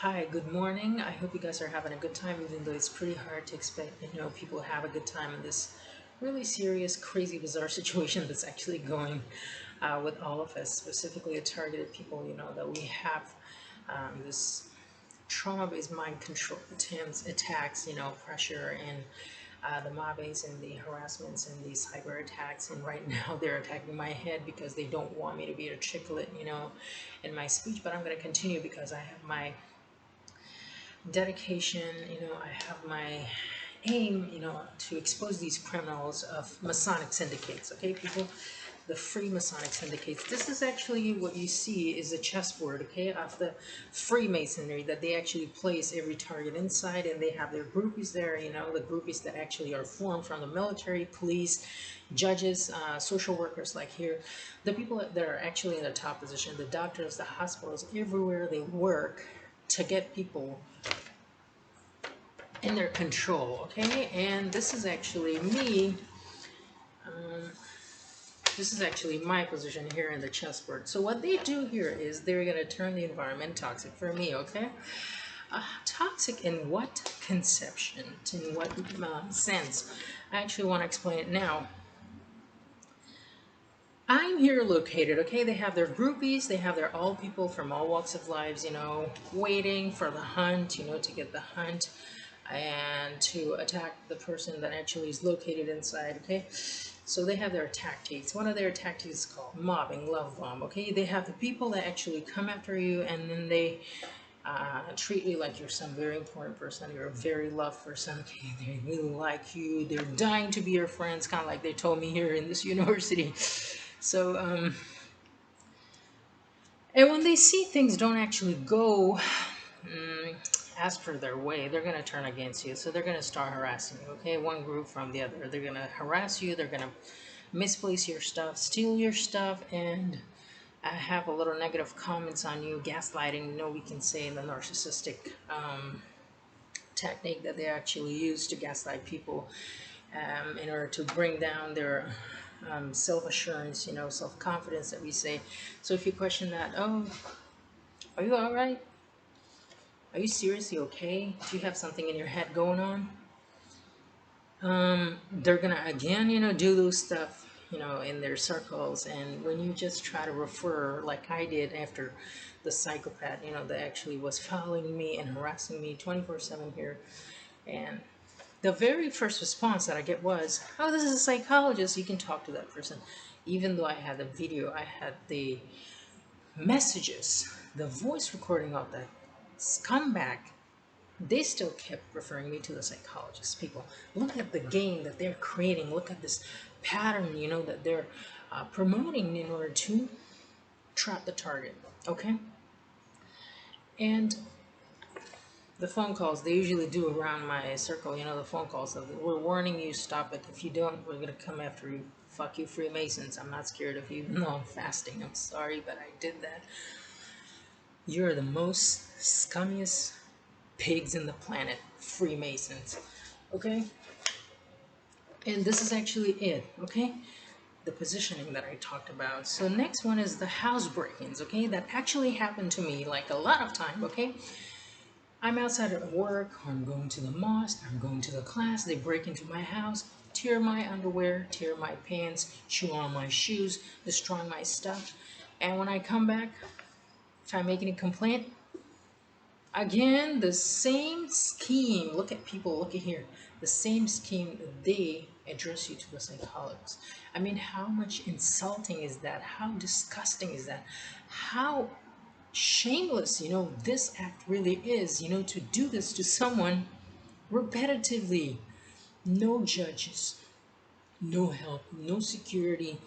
Hi, good morning. I hope you guys are having a good time, even though it's pretty hard to expect, people have a good time in this really serious, crazy, bizarre situation that's actually going with all of us, specifically the targeted people, that we have this trauma-based mind control attacks, pressure, and the mobbings and the harassments and the cyber attacks. And right now they're attacking my head because they don't want me to be articulate, in my speech. But I'm going to continue because I have my dedication, I have my aim, to expose these criminals of Masonic syndicates, okay, people? The free Masonic syndicates. This is actually what you see is a chessboard, okay, of the Freemasonry that they actually place every target inside, and they have their groupies there, the groupies that actually are formed from the military, police, judges, social workers like here, the people that are actually in the top position, the doctors, the hospitals, everywhere they work to get people in their control, okay? And this is actually me. Um, this is actually my position here in the chessboard. So what they do here is they're going to turn the environment toxic for me, okay? Toxic in what conception? In what sense? I actually want to explain it now. I'm here located, okay? They have their groupies, they have their all people from all walks of lives, waiting for the hunt, to get the hunt and to attack the person that actually is located inside, okay? So they have their tactics. One of their tactics is called mobbing, love bomb, okay? They have the people that actually come after you, and then they treat you like you're some very important person, you're a very loved person, okay? They really like you, they're dying to be your friends, kind of like they told me here in this university. So, and when they see things don't actually go as per their way, they're going to turn against you. So they're going to start harassing you, okay? One group from the other. They're going to harass you, they're going to misplace your stuff, steal your stuff, and have a little negative comments on you, gaslighting, we can say in the narcissistic technique that they actually use to gaslight people in order to bring down their self-assurance, self-confidence that we say. So if you question that, oh, are you all right? Are you seriously okay? Do you have something in your head going on? They're gonna again, do those stuff, in their circles. And when you just try to refer, like I did after the psychopath, that actually was following me and harassing me 24/7 here, and the very first response that I get was, "Oh, this is a psychologist. You can talk to that person." Even though I had the video, I had the messages, the voice recording of that scumbag, they still kept referring me to the psychologist. People, look at the game that they're creating. Look at this pattern, that they're promoting in order to trap the target. Okay, and the phone calls they usually do around my circle, the phone calls of, we're warning you, stop it. If you don't, we're gonna come after you. Fuck you, Freemasons. I'm not scared of you. No, I'm fasting. I'm sorry, but I did that. You're the most scummiest pigs in the planet, Freemasons. Okay? And this is actually it, okay? The positioning that I talked about. So next one is the house break-ins, okay? That actually happened to me like a lot of time, okay? I'm outside at work, or I'm going to the mosque, I'm going to the class, they break into my house, tear my underwear, tear my pants, chew on my shoes, destroy my stuff. And when I come back, if I make any complaint, again, the same scheme. Look at people, look at here. The same scheme, they address you to the psychologist. I mean, how much insulting is that? How disgusting is that? How shameless, this act really is, to do this to someone repetitively. No judges, no help, no security,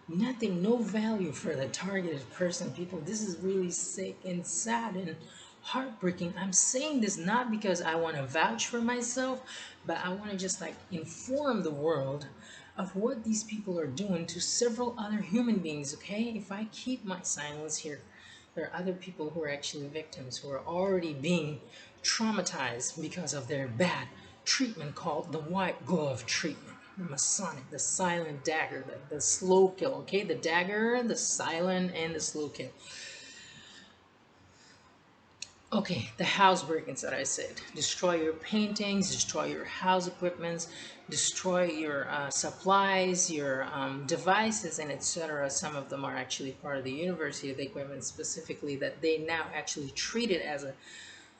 nothing, no value for the targeted person. People, this is really sick and sad and heartbreaking. I'm saying this not because I want to vouch for myself, but I want to just like inform the world of what these people are doing to several other human beings, okay? If I keep my silence here, there are other people who are actually victims, who are already being traumatized because of their bad treatment called the white glove treatment. The Masonic, the silent dagger, the slow kill, okay? The dagger, the silent, and the slow kill. Okay, the house break-ins that I said. Destroy your paintings, destroy your house equipments, destroy your supplies, your devices, and etc. Some of them are actually part of the university, the equipment specifically, that they now actually treat it as a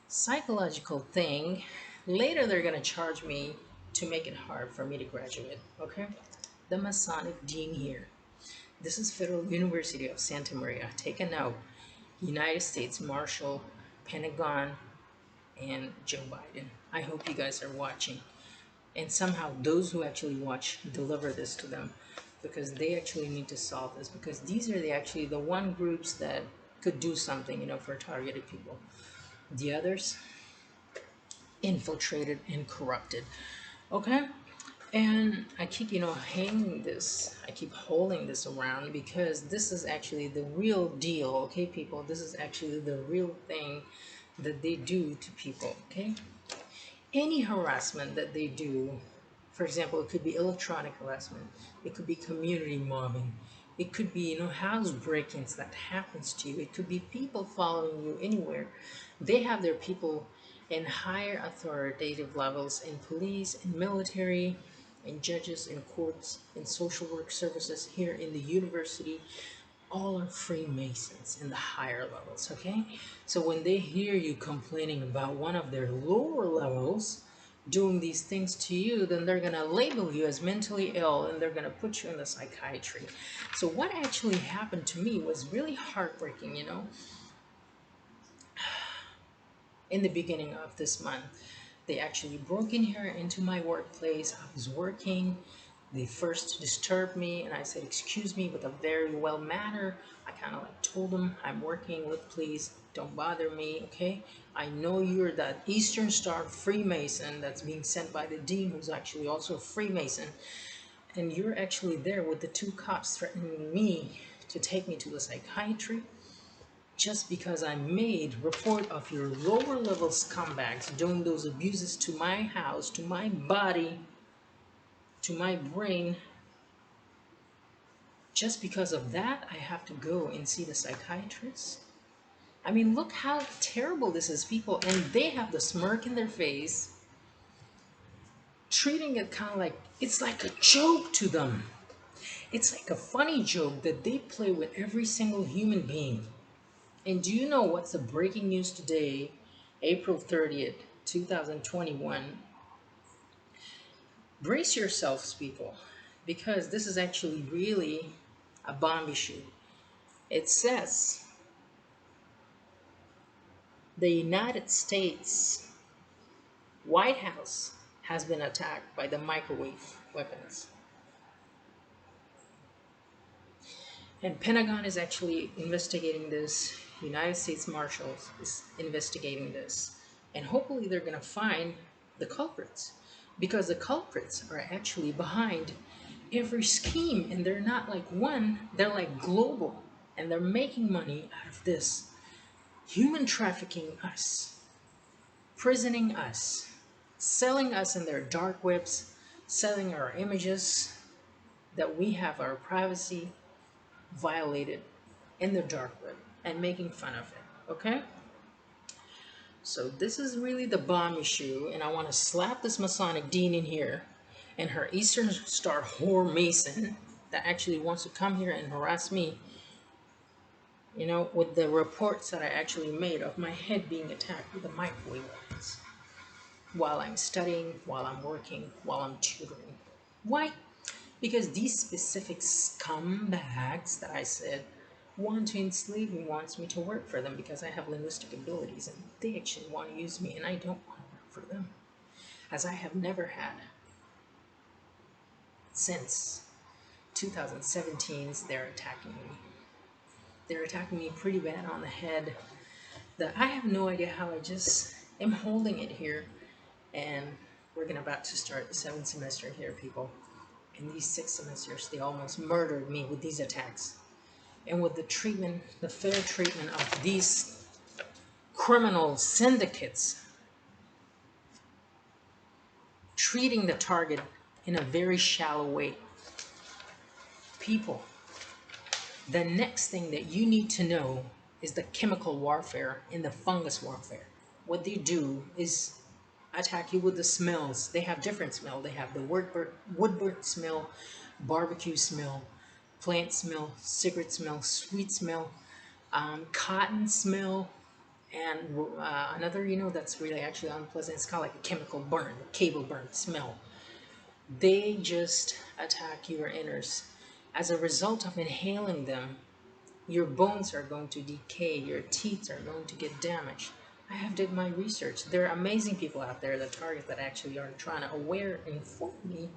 psychological thing. Later, they're going to charge me to make it hard for me to graduate. Okay? The Masonic Dean here. This is Federal University of Santa Maria. Take a note. United States Marshal, Pentagon, and Joe Biden. I hope you guys are watching. And somehow those who actually watch deliver this to them, because they actually need to solve this, because these are actually the one groups that could do something, for targeted people. The others, infiltrated and corrupted. Okay? And I keep, hanging this, I keep holding this around because this is actually the real deal, okay, people? This is actually the real thing that they do to people, okay? Any harassment that they do, for example, it could be electronic harassment, it could be community mobbing, it could be, house break-ins that happens to you, it could be people following you anywhere. They have their people in higher authoritative levels in police, in military, in judges, in courts, in social work services, here in the university. All are Freemasons in the higher levels, okay? So when they hear you complaining about one of their lower levels doing these things to you, then they're gonna label you as mentally ill and they're gonna put you in the psychiatry. So what actually happened to me was really heartbreaking, in the beginning of this month. They actually broke in here into my workplace. I was working. They first disturbed me and I said, excuse me, with a very well manner. I kind of like told them, I'm working, with please don't bother me, okay? I know you're that Eastern Star Freemason that's being sent by the dean, who's actually also a Freemason. And you're actually there with the two cops threatening me to take me to the psychiatry just because I made report of your lower level scumbags doing those abuses to my house, to my body, to my brain. Just because of that, I have to go and see the psychiatrist. I mean, look how terrible this is, people. And they have the smirk in their face, treating it kind of like, it's like a joke to them. It's like a funny joke that they play with every single human being. And do you know what's the breaking news today, April 30th, 2021? Brace yourselves, people, because this is actually really a bomb issue. It says the United States White House has been attacked by the microwave weapons. And Pentagon is actually investigating this. United States Marshals is investigating this. And hopefully they're going to find the culprits. Because the culprits are actually behind every scheme. And they're not like one, they're like global. And they're making money out of this. Human trafficking us. Prisoning us. Selling us in their dark webs. Selling our images. That we have our privacy violated in the dark web and making fun of it, okay? So this is really the bomb issue, and I want to slap this Masonic Dean in here and her Eastern Star whore Mason that actually wants to come here and harass me, with the reports that I actually made of my head being attacked with a microwave weapons while I'm studying, while I'm working, while I'm tutoring. Why? Because these specific scumbags that I said want to enslave me, wants me to work for them because I have linguistic abilities, and they actually want to use me, and I don't want to work for them, as I have never had since 2017. They're attacking me. They're attacking me pretty bad on the head. That I have no idea how. I just am holding it here, and we're about to start the 7th semester here, people. In these 6 semesters, they almost murdered me with these attacks. And with the treatment, the fair treatment of these criminal syndicates, treating the target in a very shallow way. People, the next thing that you need to know is the chemical warfare and the fungus warfare. What they do is attack you with the smells. They have different smell. They have the wood burnt smell, barbecue smell, plant smell, cigarette smell, sweet smell, cotton smell, and another, that's really actually unpleasant. It's kind of like a chemical burn, cable burn smell. They just attack your inners. As a result of inhaling them, your bones are going to decay, your teeth are going to get damaged. I have did my research. There are amazing people out there, the targets that actually are trying to aware and inform me.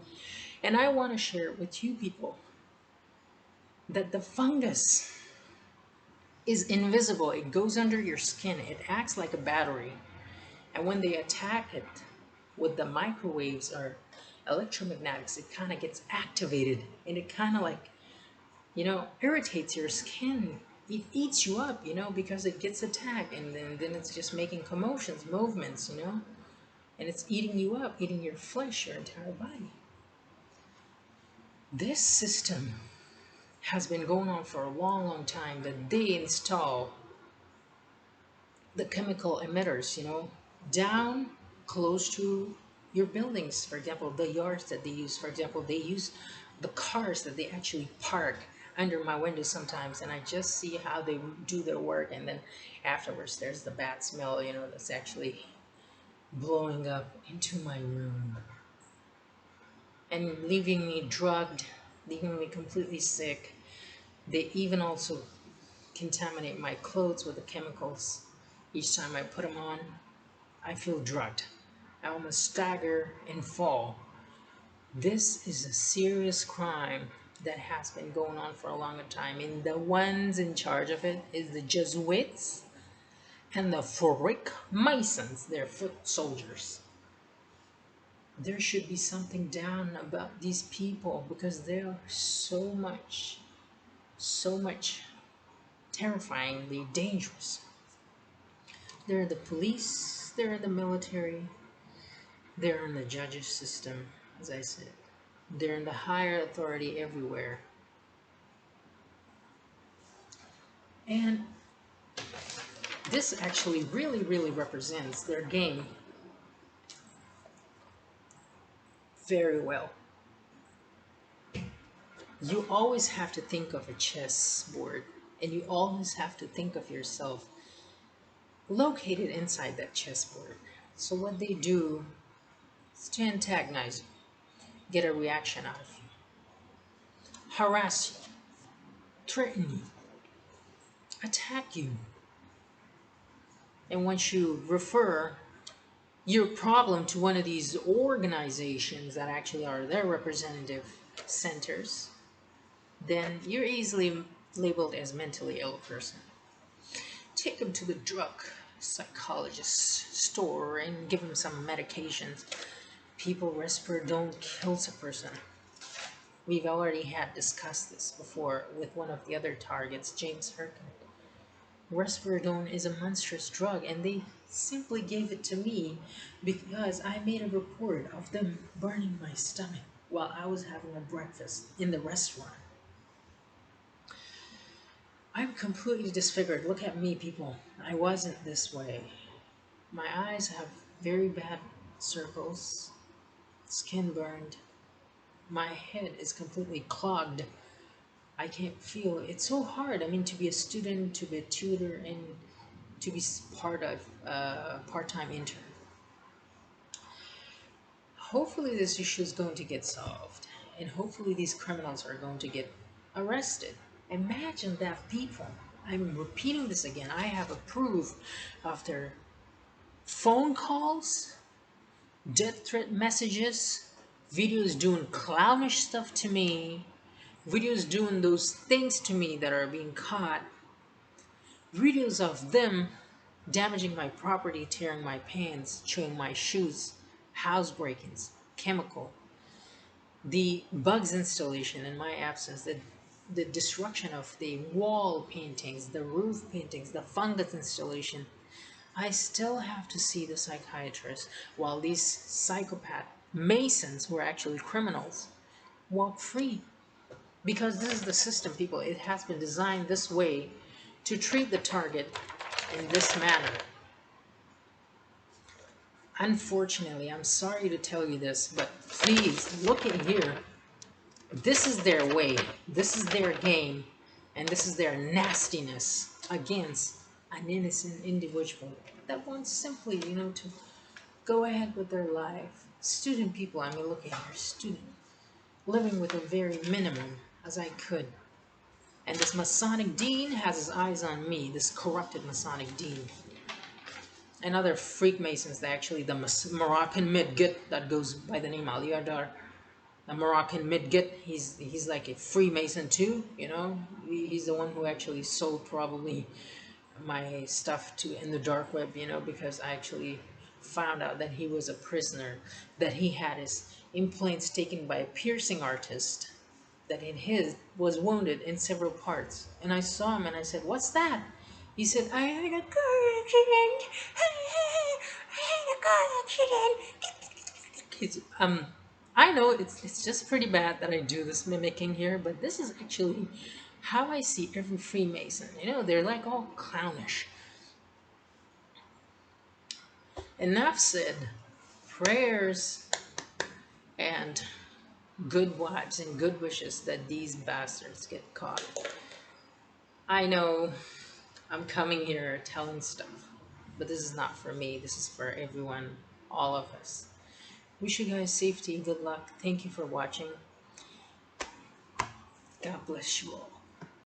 And I want to share it with you people that the fungus is invisible. It goes under your skin. It acts like a battery. And when they attack it with the microwaves or electromagnetics, it kind of gets activated, and it kind of like, irritates your skin. It eats you up, because it gets attacked, and then it's just making commotions, movements, and it's eating you up, eating your flesh, your entire body. This system has been going on for a long, long time, that they install the chemical emitters, down close to your buildings. For example, the yards that they use. For example, they use the cars that they actually park under my window sometimes, and I just see how they do their work, and then afterwards there's the bad smell, that's actually blowing up into my room and leaving me drugged, leaving me completely sick. They even also contaminate my clothes with the chemicals. Each time I put them on, I feel drugged. I almost stagger and fall. This is a serious crime that has been going on for a longer time. And the ones in charge of it is the Jesuits and the Freak Masons. They're foot soldiers. There should be something done about these people, because they are so much terrifyingly dangerous. They're in the police, they're in the military, they're in the judicial system, as I said. They're in the higher authority everywhere. And this actually really, really represents their game very well. You always have to think of a chessboard, and you always have to think of yourself located inside that chessboard. So what they do is to antagonize you, get a reaction out of you, harass you, threaten you, attack you. And once you refer your problem to one of these organizations that actually are their representative centers, then you're easily labeled as mentally ill person. Take them to the drug psychologist store and give them some medications. People, risperidone kills a person. We've already had discussed this before with one of the other targets, James Hirkin. Risperidone is a monstrous drug, and they simply gave it to me because I made a report of them burning my stomach while I was having a breakfast in the restaurant. I'm completely disfigured. Look at me, people. I wasn't this way. My eyes have very bad circles, skin burned. My head is completely clogged. I can't feel. It's so hard. I mean, to be a student, to be a tutor, and to be part of a part-time intern. Hopefully this issue is going to get solved, and hopefully these criminals are going to get arrested. Imagine that, people. I'm repeating this again. I have a proof of their phone calls, death threat messages, videos doing clownish stuff to me, videos doing those things to me that are being caught, videos of them damaging my property, tearing my pants, chewing my shoes, house break-ins, chemical, the bugs installation in my absence, the destruction of the wall paintings, the roof paintings, the fungus installation. I still have to see the psychiatrist while these psychopath masons, who are actually criminals, walk free. Because this is the system, people. It has been designed this way to treat the target in this manner. Unfortunately, I'm sorry to tell you this, but please look in here. This is their way, this is their game, and this is their nastiness against an innocent individual that wants simply, to go ahead with their life. Student people, I mean, look at here, student, living with a very minimum as I could. And this Masonic dean has his eyes on me, this corrupted Masonic dean. And other Freemasons, actually, the Moroccan Midget that goes by the name Aliadar. The Moroccan Midget, he's like a Freemason too, He's the one who actually sold probably my stuff to in the dark web, because I actually found out that he was a prisoner, that he had his implants taken by a piercing artist, that in his was wounded in several parts. And I saw him and I said, "What's that?" He said, "I had a car accident. I had a car accident." I know it's just pretty bad that I do this mimicking here, but this is actually how I see every Freemason. They're like all clownish. Enough said. Prayers and good vibes and good wishes that these bastards get caught. I know I'm coming here telling stuff, but this is not for me. This is for everyone, all of us. Wish you guys safety, good luck. Thank you for watching. God bless you all.